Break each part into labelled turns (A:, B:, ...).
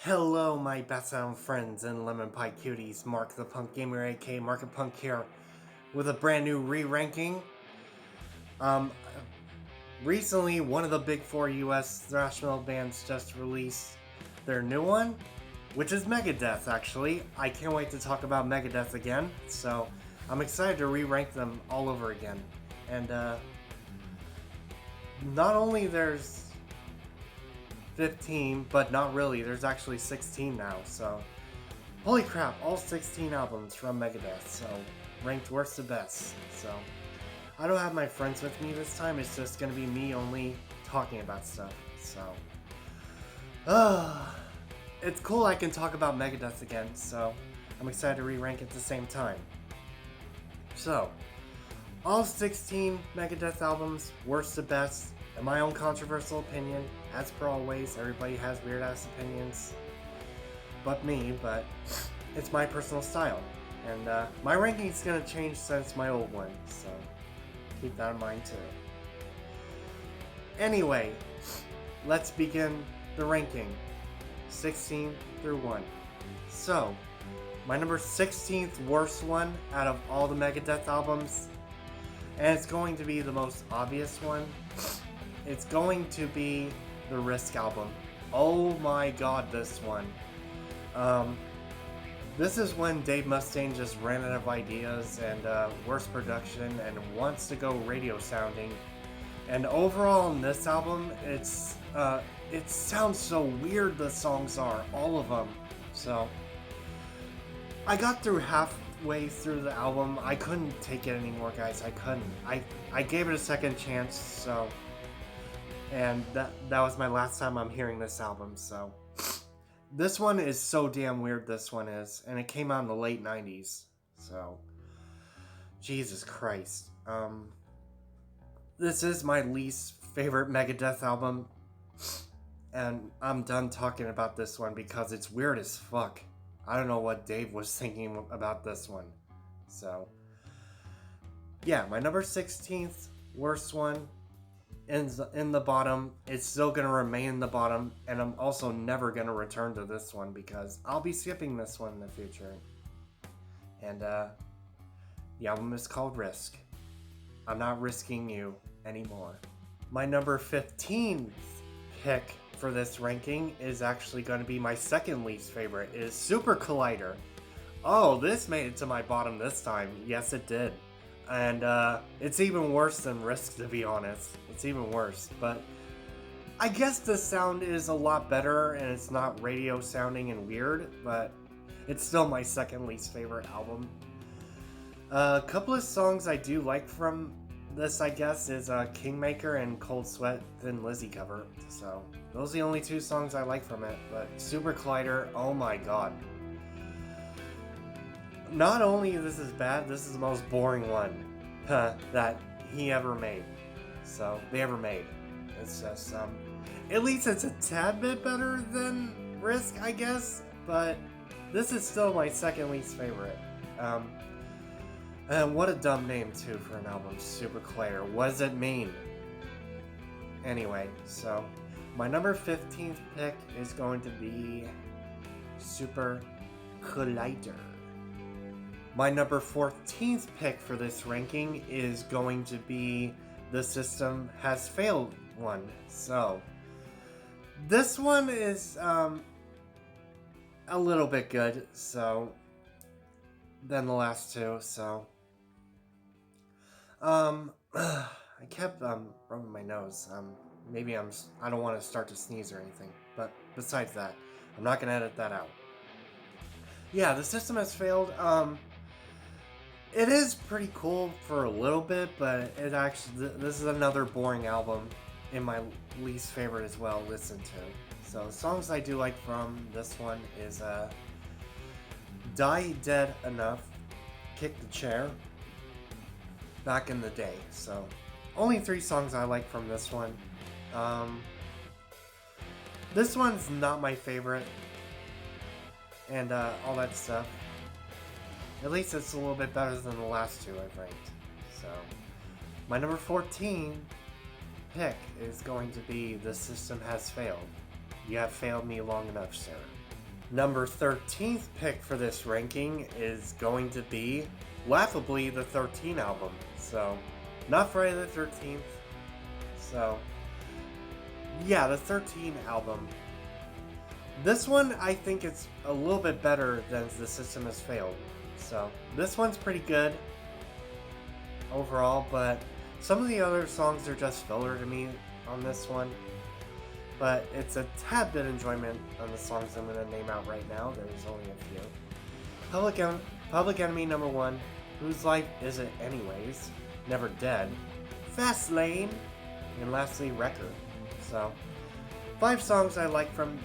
A: Hello, my best sound friends and lemon pie cuties. Mark the Punk Gamer, a.k.a. Markapunk here, with a brand new re-ranking. Um, Recently, one of the big four US thrash metal bands just released their new one, which is Megadeth. Actually, I can't wait to talk about Megadeth again. So, I'm excited to re-rank them all over again. And not only there's 15, but not really. There's actually 16 now. So. Holy crap, all 16 albums from Megadeth, so ranked worst to best. So I don't have my friends with me this time, it's just gonna be me only talking about stuff. So it's cool I can talk about Megadeth again, so I'm excited to re-rank at the same time. So all 16 Megadeth albums, worst to best, in my own controversial opinion. As per always, everybody has weird ass opinions. But it's my personal style. And my ranking is going to change since my old one, so keep that in mind too. Anyway, let's begin the ranking. 16 through 1. So, my number 16th worst one out of all the Megadeth albums, and it's going to be the most obvious one, it's going to be the Risk album. Oh my god, this one. This is when Dave Mustaine just ran out of ideas and worse production and wants to go radio sounding. And overall in this album, it sounds so weird. The songs are, all of them. So I got through halfway through the album. I couldn't take it anymore, guys. I couldn't. I gave it a second chance. So, and that was my last time I'm hearing this album. So. This one is so damn weird, this one is. And it came out in the late 90s. So, Jesus Christ. This is my least favorite Megadeth album. And I'm done talking about this one because it's weird as fuck. I don't know what Dave was thinking about this one. So, yeah, my number 16th worst one. In the bottom. It's still going to remain in the bottom, and I'm also never going to return to this one because I'll be skipping this one in the future. And the album is called Risk. I'm not risking you anymore. My number 15th pick for this ranking is actually going to be my second least favorite. It is Super Collider. Oh, this made it to my bottom this time. Yes, it did. And it's even worse than Risk, to be honest. It's even worse, but I guess the sound is a lot better and it's not radio sounding and weird, but it's still my second least favorite album. A couple of songs I do like from this, I guess, is Kingmaker and Cold Sweat Thin Lizzy cover. So those are the only two songs I like from it, but Super Collider, oh my god. Not only this is bad, this is the most boring one that he ever made. So, they ever made. It's just, at least it's a tad bit better than Risk, I guess, but this is still my second least favorite. And what a dumb name, too, for an album, Super Collider. What does it mean? Anyway, so, my number 15th pick is going to be Super Collider. My number 14th pick for this ranking is going to be The System Has Failed one. So, this one is a little bit good, so, than the last two, so. I kept rubbing my nose. Maybe I don't want to start to sneeze or anything, but besides that, I'm not going to edit that out. Yeah, The System Has Failed, it is pretty cool for a little bit, but this is another boring album in my least favorite as well, listen to. So, songs I do like from this one is Die Dead Enough, Kick the Chair, Back in the Day. So, only 3 songs I like from this one. This one's not my favorite, and all that stuff. At least it's a little bit better than the last two I've ranked. So, my number 14 pick is going to be The System Has Failed. You have failed me long enough, sir. Number 13th pick for this ranking is going to be, laughably, the 13 album. So, not Friday the 13th. So, yeah, the 13 album. This one, I think it's a little bit better than The System Has Failed. So, this one's pretty good overall, but some of the other songs are just filler to me on this one. But it's a tad bit enjoyment on the songs I'm going to name out right now. There's only a few. Public Enemy number 1, Whose Life Is It Anyways, Never Dead, Fast Lane, and lastly Record. So, 5 songs I like from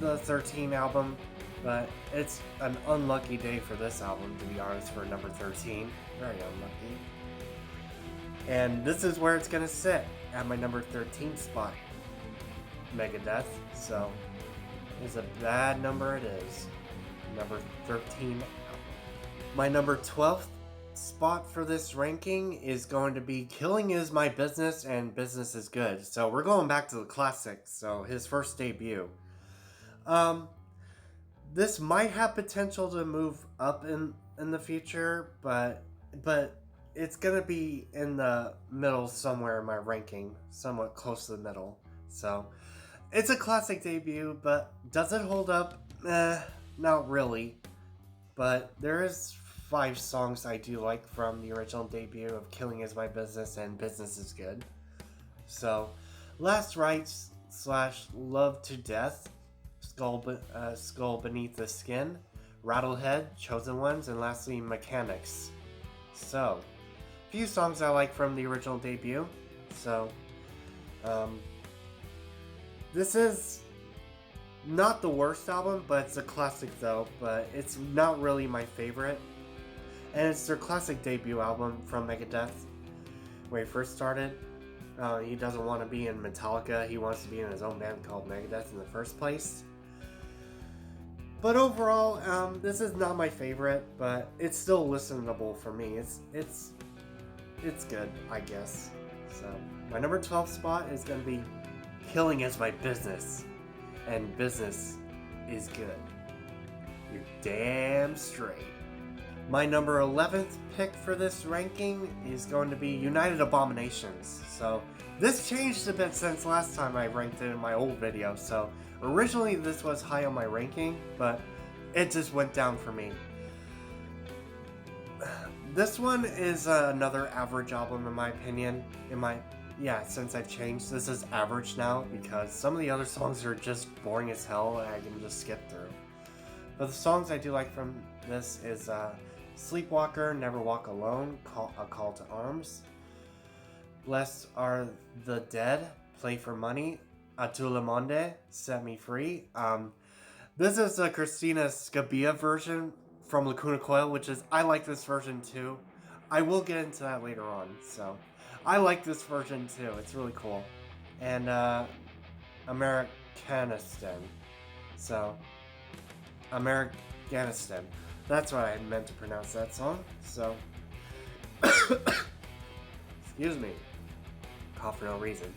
A: the 13 album, but it's an unlucky day for this album, to be honest, for number 13. Very unlucky. And this is where it's going to sit, at my number 13 spot. Megadeth, so it's a bad number it is. Number 13. My number 12th spot for this ranking is going to be Killing Is My Business and Business Is Good. So we're going back to the classics, so his first debut. This might have potential to move up in the future, but it's gonna be in the middle somewhere in my ranking, somewhat close to the middle. So it's a classic debut, but does it hold up? Not really. But there is 5 songs I do like from the original debut of Killing Is My Business and Business Is Good. So, Last Rites / Love to Death, Skull Beneath the Skin, Rattlehead, Chosen Ones, and lastly Mechanics. So, a few songs I like from the original debut. So, this is not the worst album, but it's a classic though, but it's not really my favorite. And it's their classic debut album from Megadeth, where he first started. He doesn't want to be in Metallica, he wants to be in his own band called Megadeth in the first place. But overall, this is not my favorite, but it's still listenable for me. It's good, I guess. So, my number 12 spot is going to be Killing Is My Business, and Business Is Good. You're damn straight. My number 11th pick for this ranking is going to be United Abominations. So, this changed a bit since last time I ranked it in my old video. So, originally this was high on my ranking, but it just went down for me. This one is another average album in my opinion. Since I've changed, this is average now because some of the other songs are just boring as hell and I can just skip through. But the songs I do like from this is Sleepwalker, Never Walk Alone, A Call to Arms, Blessed Are the Dead, Play for Money, A Tout le Monde, Set Me Free. This is a Christina Scabia version from Lacuna Coil, which is, I like this version too. I will get into that later on, so I like this version too, it's really cool. And Americanistan. So, Americanistan. That's what I meant to pronounce that song, so. Excuse me. Cough for no reason.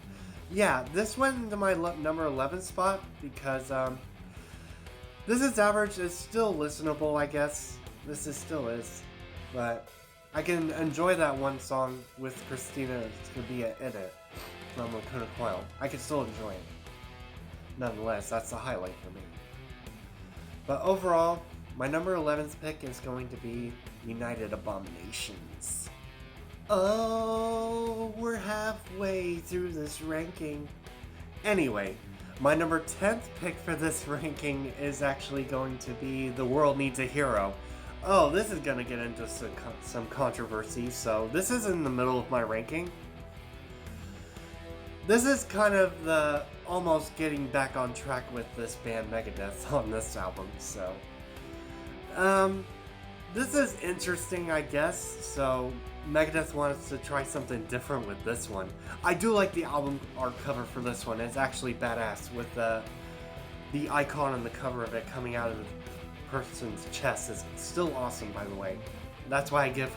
A: Yeah, this went into my number 11 spot because, this is average, it's still listenable, I guess. This still is. But I can enjoy that one song with Christina Scabia in it from Lacuna Coil. I can still enjoy it. Nonetheless, that's the highlight for me. But overall, my number 11th pick is going to be United Abominations. Oh, we're halfway through this ranking. Anyway, my number 10th pick for this ranking is actually going to be The World Needs a Hero. Oh, this is going to get into some controversy, so this is in the middle of my ranking. This is kind of the almost getting back on track with this band Megadeth on this album, so. This is interesting, I guess, so Megadeth wants to try something different with this one. I do like the album art cover for this one. It's actually badass with the icon on the cover of it coming out of the person's chest. Is still awesome, by the way. That's why I give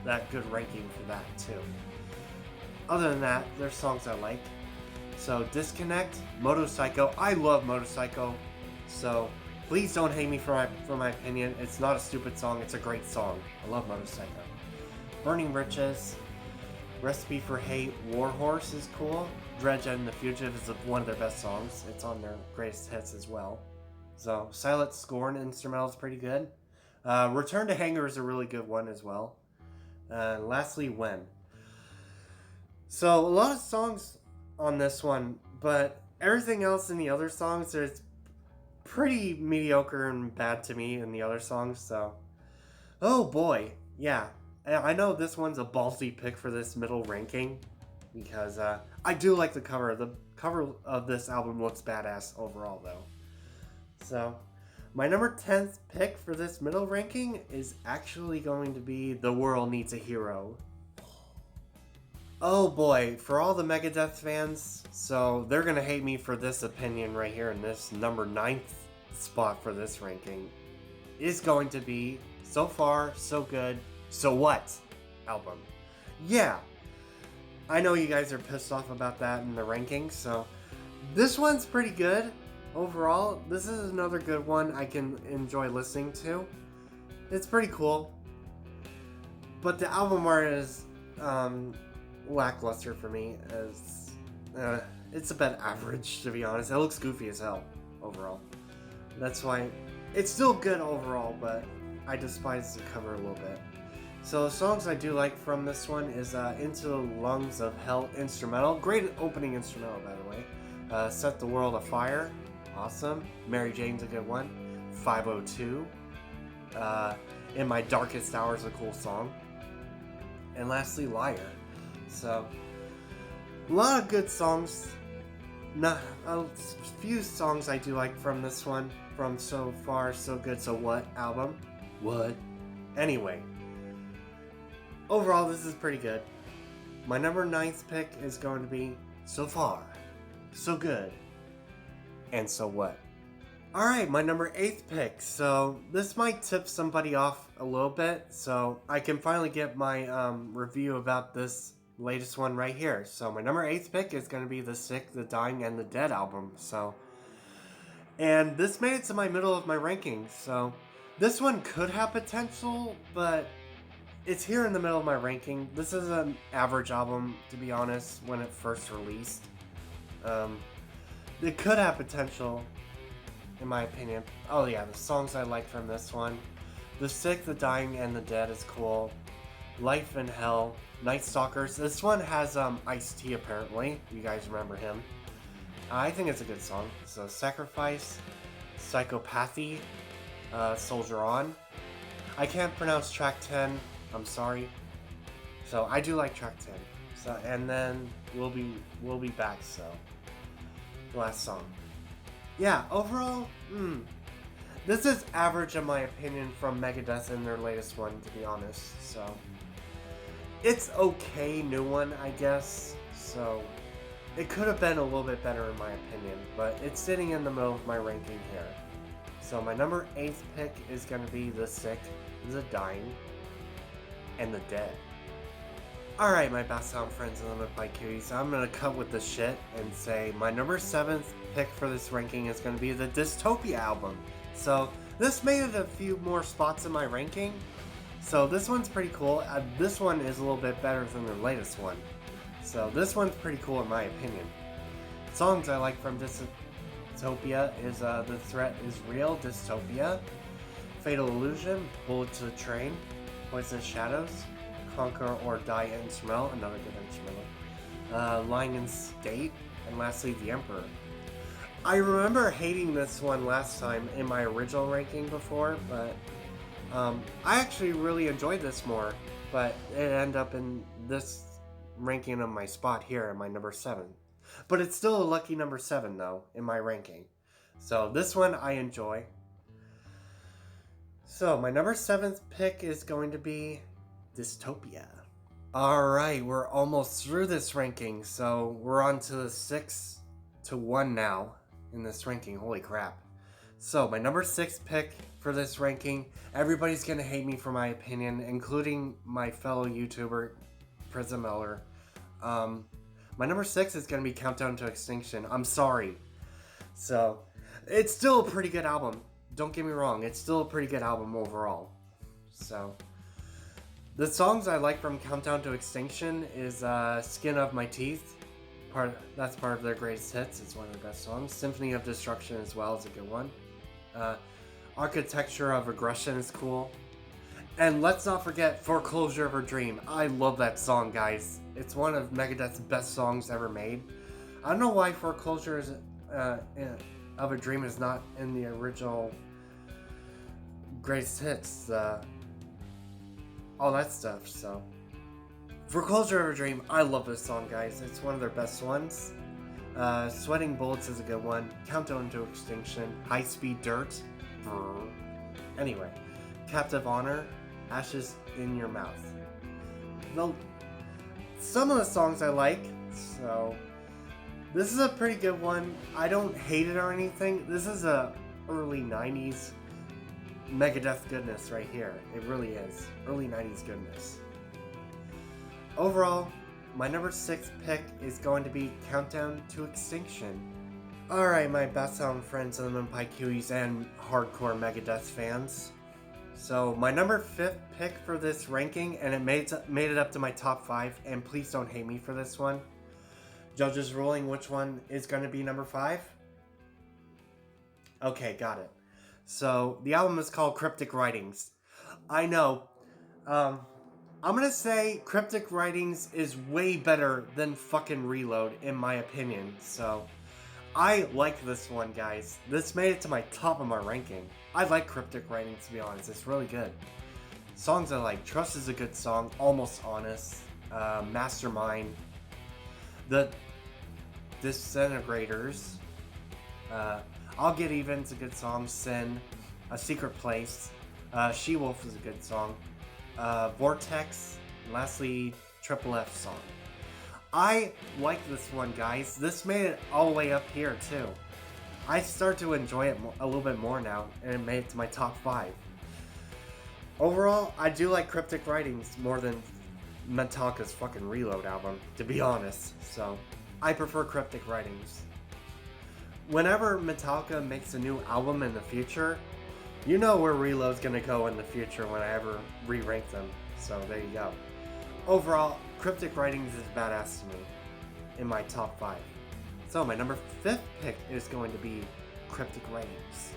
A: that good ranking for that too. Other than that, there's songs I like. So Disconnect, Motorcycle. I love Motorcycle. So please don't hate me for my opinion. It's not a stupid song. It's a great song. I love Motorcycle. Burning Riches, Recipe for Hate, Warhorse is cool. Dredge and the Fugitive is one of their best songs. It's on their greatest hits as well. So Silent Scorn instrumental is pretty good. Return to Hangar is a really good one as well. And lastly, When. So a lot of songs on this one, but everything else in the other songs is pretty mediocre and bad to me in the other songs. So, oh boy, yeah. I know this one's a ballsy pick for this middle ranking because I do like the cover. The cover of this album looks badass overall, though. So, my number 10th pick for this middle ranking is actually going to be The World Needs a Hero. Oh boy, for all the Megadeth fans, so they're gonna hate me for this opinion right here in this number 9th spot for this ranking, is going to be So Far, So Good, So What album. Yeah, I know you guys are pissed off about that in the rankings, so this one's pretty good. Overall, this is another good one I can enjoy listening to. It's pretty cool. But the album art is lackluster for me, as it's a bit average, to be honest. It looks goofy as hell overall. That's why it's still good overall, but I despise the cover a little bit. So the songs I do like from this one is Into the Lungs of Hell instrumental. Great opening instrumental, by the way. Set the World Afire. Awesome. Mary Jane's a good one. 502. In My Darkest Hour is a cool song. And lastly, Liar. So, a lot of good songs. Not a few songs I do like from this one. From So Far, So Good, So What album. What? Anyway. Overall, this is pretty good. My number 9th pick is going to be So Far, So Good, and So What. Alright, my number 8th pick. So, this might tip somebody off a little bit. So, I can finally get my review about this latest one right here. So, my number 8th pick is going to be The Sick, The Dying, and The Dead album. So, and this made it to my middle of my rankings. So, this one could have potential, but it's here in the middle of my ranking. This is an average album, to be honest, when it first released. It could have potential, in my opinion. Oh yeah, the songs I like from this one. The Sick, The Dying, and The Dead is cool. Life in Hell, Night Stalkers. This one has Ice-T apparently. You guys remember him. I think it's a good song. So Sacrifice, Psychopathy, Soldier On. I can't pronounce track 10. I'm sorry. So I do like track 10. So and then we'll be back. So the last song. Yeah, overall, this is average in my opinion from Megadeth in their latest one, to be honest. So it's okay, new one, I guess. So it could have been a little bit better in my opinion, but it's sitting in the middle of my ranking here. So my number 8th pick is going to be The Sick, The Dying, and The Dead. Alright, my Bass Sound friends and Limit by Cuties, I'm going to cut with the shit and say my number 7th pick for this ranking is going to be the Dystopia album. So this made it a few more spots in my ranking. So this one's pretty cool. This one is a little bit better than the latest one. So this one's pretty cool in my opinion. Songs I like from Dystopia is The Threat Is Real, Dystopia, Fatal Illusion, Bullet to the Train, Poisonous Shadows, Conquer or Die instrumental, another good instrumental, Lying in State, and lastly The Emperor. I remember hating this one last time in my original ranking before, but I actually really enjoyed this more, but it ended up in this ranking of my spot here in my number 7. But it's still a lucky number 7 though in my ranking. So this one I enjoy. So my number 7th pick is going to be Dystopia. Alright, we're almost through this ranking, so we're on to the 6 to 1 now in this ranking. Holy crap. So my number 6 pick for this ranking, everybody's gonna hate me for my opinion, including my fellow YouTuber Prism Eller. My number 6 is gonna be Countdown to Extinction. I'm sorry. So It's still a pretty good album. Don't get me wrong, it's still a pretty good album overall. So, the songs I like from Countdown to Extinction is Skin of My Teeth. That's part of their greatest hits. It's one of the best songs. Symphony of Destruction as well is a good one. Architecture of Aggression is cool. And let's not forget Foreclosure of a Dream. I love that song, guys. It's one of Megadeth's best songs ever made. I don't know why Foreclosure of a Dream is not in the original greatest hits. All that stuff, so. Foreclosure of a Dream, I love this song, guys. It's one of their best ones. Sweating Bullets is a good one. Countdown to Extinction. High Speed Dirt. Anyway. Captive Honor. Ashes in Your Mouth. Some of the songs I like, so this is a pretty good one. I don't hate it or anything. This is a early 90s Megadeth goodness right here. It really is. Early 90s goodness. Overall, my number 6 pick is going to be Countdown to Extinction. Alright, my best sound friends and the Paikiwis and hardcore Megadeth fans. So, my number 5th pick for this ranking, and it made it up to my top 5, and please don't hate me for this one. Judges ruling which one is going to be number 5? Okay, got it. So, the album is called Cryptic Writings. I know, I'm gonna say Cryptic Writings is way better than fucking Reload, in my opinion, so I like this one, guys. This made it to my top of my ranking. I like Cryptic Writings, to be honest. It's really good. Songs I like. Trust is a good song. Almost Honest. Mastermind. The Disintegrators. I'll Get Even's a good song. Sin. A Secret Place. She-Wolf is a good song. Vortex. And lastly, Triple F song. I like this one, guys. This made it all the way up here, too. I start to enjoy it a little bit more now, and it made it to my top 5. Overall, I do like Cryptic Writings more than Metallica's fucking Reload album, to be honest. So, I prefer Cryptic Writings. Whenever Metallica makes a new album in the future, you know where Reload's gonna go in the future when I ever re-rank them. So, there you go. Overall, Cryptic Writings is badass to me in my top 5. So my number 5th pick is going to be Cryptic Writings.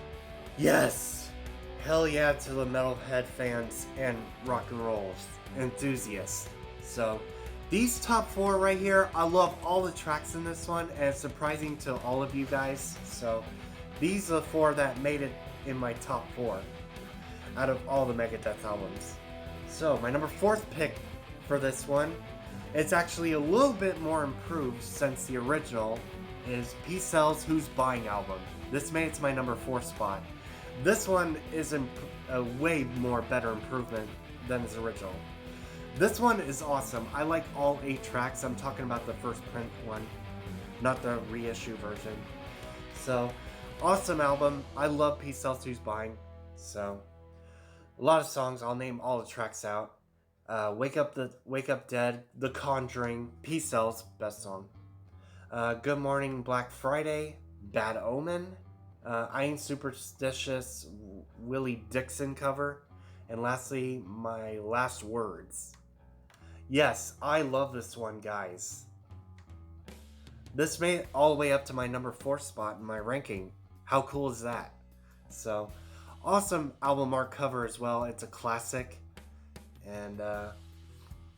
A: Yes! Hell yeah to the metalhead fans and rock and roll enthusiasts. So these top 4 right here, I love all the tracks in this one, and it's surprising to all of you guys. So these are the 4 that made it in my top 4 out of all the Megadeth albums. So my number 4th pick for this one, it's actually a little bit more improved since the original, is Peace Sells Who's Buying album. This made it to my number 4 spot. This one is a way more better improvement than its original. This one is awesome. I like all 8 tracks. I'm talking about the first print one, not the reissue version. So, awesome album. I love Peace Sells Who's Buying. So, a lot of songs. I'll name all the tracks out. Wake Up Dead, The Conjuring, Peace Sells, best song. Good Morning Black Friday, Bad Omen, I Ain't Superstitious, Willie Dixon cover, and lastly, My Last Words. Yes, I love this one, guys. This made it all the way up to my number 4 spot in my ranking. How cool is that? So, awesome album art cover as well. It's a classic, and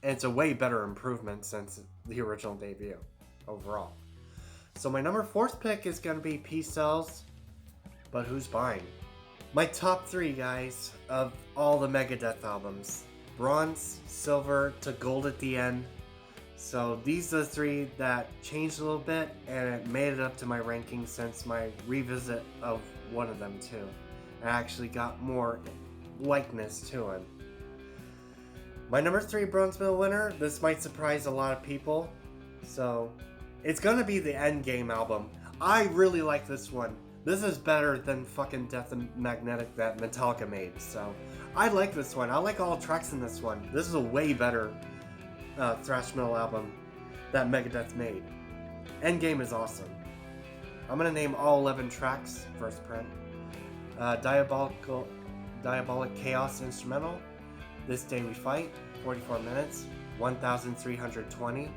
A: it's a way better improvement since the original debut overall. So my number 4th pick is going to be Peace Sells, but Who's Buying? My top 3, guys, of all the Megadeth albums. Bronze, Silver, to Gold at the end. So these are the 3 that changed a little bit, and it made it up to my ranking since my revisit of one of them too. I actually got more likeness to him. My number 3 bronze medal winner, this might surprise a lot of people. So, it's gonna be the Endgame album. I really like this one. This is better than fucking Death and Magnetic that Metallica made. So, I like this one. I like all the tracks in this one. This is a way better thrash metal album that Megadeth made. Endgame is awesome. I'm gonna name all 11 tracks, first print. Diabolic Chaos Instrumental, This Day We Fight, 44 minutes, 1,320.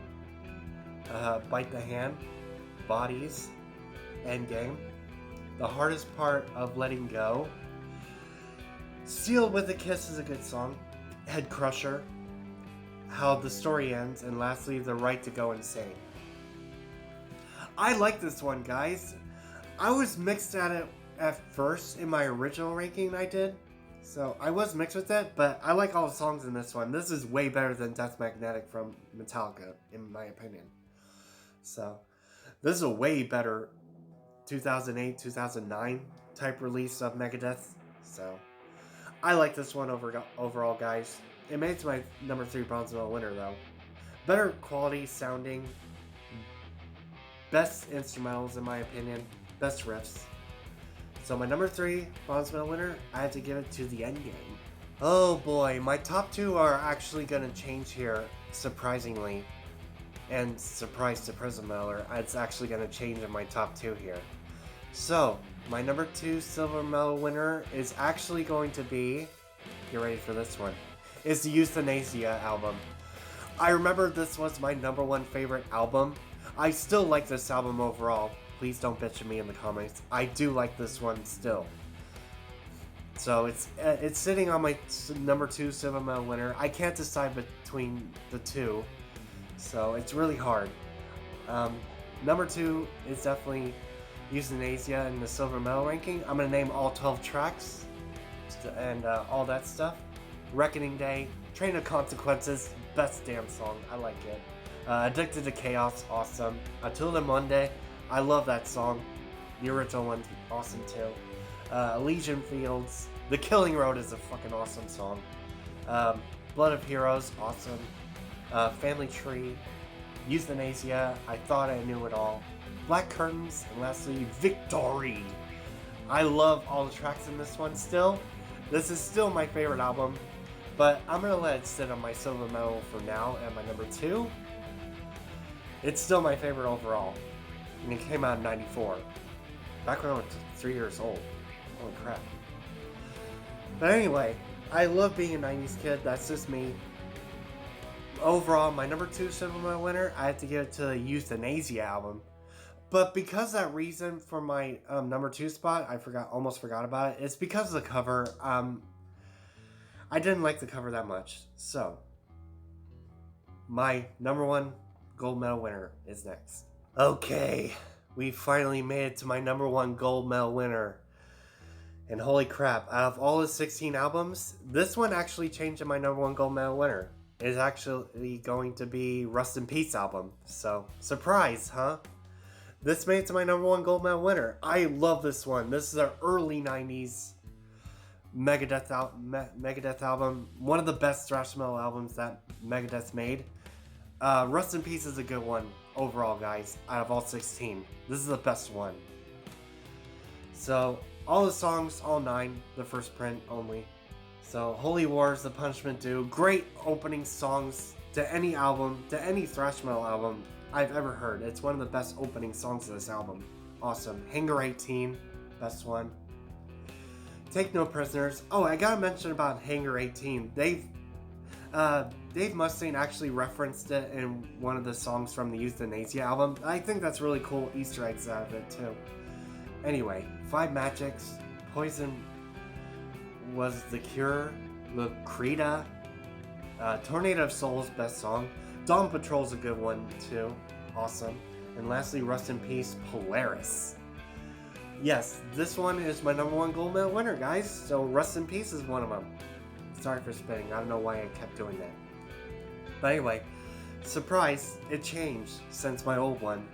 A: Bite the Hand, Bodies, Endgame, The Hardest Part of Letting Go, Sealed with a Kiss is a good song, Head Crusher, How the Story Ends, and lastly, The Right to Go Insane. I like this one, guys. I was mixed at it at first in my original ranking I did. So I was mixed with it, but I like all the songs in this one. This is way better than Death Magnetic from Metallica, in my opinion. So this is a way better 2008, 2009 type release of Megadeth. So I like this one overall, guys. It made it to my number 3 bronze medal winner, though. Better quality sounding, best instrumentals in my opinion, best riffs. So my number 3 bronze medal winner, I had to give it to the Endgame. Oh boy, my top 2 are actually going to change here, surprisingly. And surprise to Prism Miller, it's actually going to change in my top 2 here. So, my number 2 silver medal winner is actually going to be, get ready for this one, is the Euthanasia album. I remember this was my number 1 favorite album. I still like this album overall. Please don't bitch at me in the comments. I do like this one still. So it's sitting on my number 2 silver medal winner. I can't decide between the two, so it's really hard. Number 2 is definitely Euthanasia in the silver medal ranking. I'm gonna name all 12 tracks and all that stuff. Reckoning Day, Train of Consequences, best damn song. I like it. Addicted to Chaos, awesome. Until the Monday, I love that song. The original one's awesome too. Elysian Fields, The Killing Road is a fucking awesome song. Blood of Heroes, awesome. Family Tree, Euthanasia, I Thought I Knew It All. Black Curtains, and lastly, Victory. I love all the tracks in this one still. This is still my favorite album, but I'm gonna let it sit on my silver medal for now at my number 2. It's still my favorite overall. And it came out in 94. Back when I was 3 years old. Holy crap. But anyway, I love being a 90s kid. That's just me. Overall, my number 2 silver medal winner, I had to give it to the Euthanasia album. But because that reason for my number 2 spot, I almost forgot about it. It's because of the cover. I didn't like the cover that much. So, my number 1 gold medal winner is next. Okay, we finally made it to my number 1 gold medal winner. And holy crap, out of all the 16 albums, this one actually changed to my number 1 gold medal winner. It is actually going to be Rust in Peace album. So, surprise, huh? This made it to my number 1 gold medal winner. I love this one. This is an early 90s Megadeth album. One of the best thrash metal albums that Megadeth made. Rust in Peace is a good one overall, guys. Out of all 16, this is the best one. So all the songs, all 9, the first print only. So Holy Wars, The Punishment Due, great opening songs to any album, to any thrash metal album I've ever heard. It's one of the best opening songs of this album. Awesome. Hangar 18, best one. Take No Prisoners. Oh, I gotta mention about Hangar 18. Dave Mustaine actually referenced it in one of the songs from the Euthanasia album. I think that's really cool Easter eggs out of it too. Anyway, Five Magics, Poison Was the Cure, Lucreta, Tornado of Souls, best song. Dawn Patrol's a good one too, awesome. And lastly, Rust in Peace, Polaris. Yes, this one is my number 1 gold medal winner, guys. So Rust in Peace is one of them. Sorry for spitting. I don't know why I kept doing that. But anyway, surprise, it changed since my old one.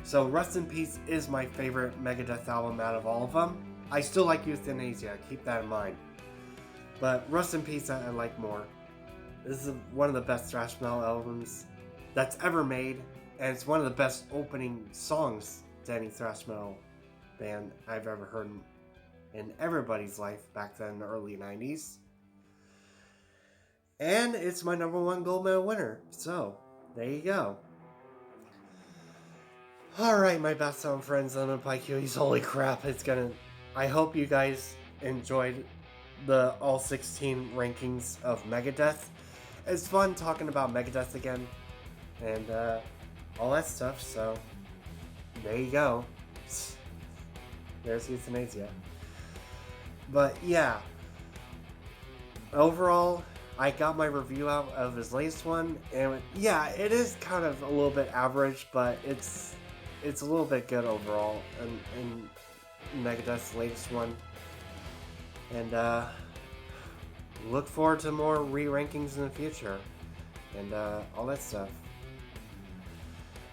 A: So Rust in Peace is my favorite Megadeth album out of all of them. I still like Euthanasia, keep that in mind. But Rust in Peace I like more. This is one of the best thrash metal albums that's ever made. And it's one of the best opening songs to any thrash metal band I've ever heard in everybody's life back then in the early 90s. And it's my number 1 gold medal winner. So, there you go. Alright, my best known friends, Lemon Pie Cuties, holy crap, I hope you guys enjoyed the all 16 rankings of Megadeth. It's fun talking about Megadeth again, and all that stuff, so there you go. There's euthanasia. But yeah, overall, I got my review out of his latest one, and yeah, it is kind of a little bit average, but it's a little bit good overall in Megadeth's latest one. And look forward to more re-rankings in the future, and all that stuff,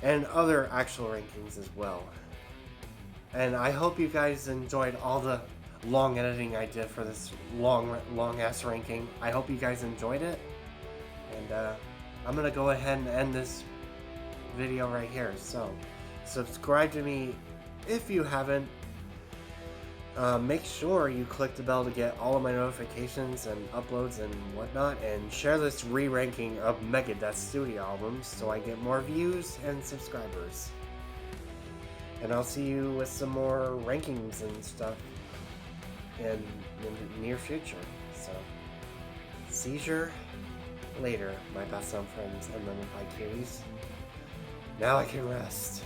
A: and other actual rankings as well. And I hope you guys enjoyed all the long editing I did for this long ass ranking. I hope you guys enjoyed it, and I'm gonna go ahead and end this video right here. So subscribe to me if you haven't. Make sure you click the bell to get all of my notifications and uploads and whatnot, and share this re-ranking of Megadeth studio albums so I get more views and subscribers. And I'll see you with some more rankings and stuff in the near future. So, seizure later, my best known friends and Lemon Pie Cuties. Now I can rest.